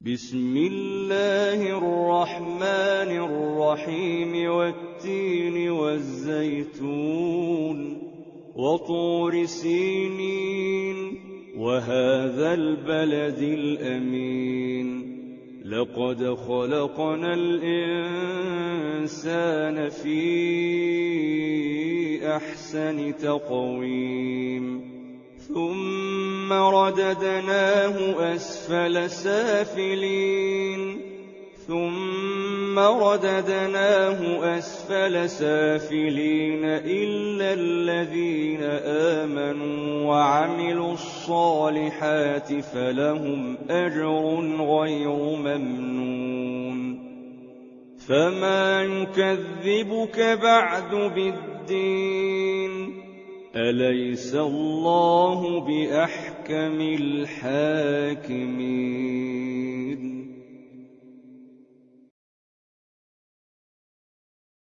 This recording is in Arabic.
بسم الله الرحمن الرحيم والتين والزيتون وطور سينين وهذا البلد الأمين لقد خلقنا الإنسان في أحسن تقويم ثم رددناه أسفل سافلين إلا الذين آمنوا وعملوا الصالحات فلهم أجر غير ممنون فما يكذبك بعد بالدين أليس الله بأحكم الحاكمين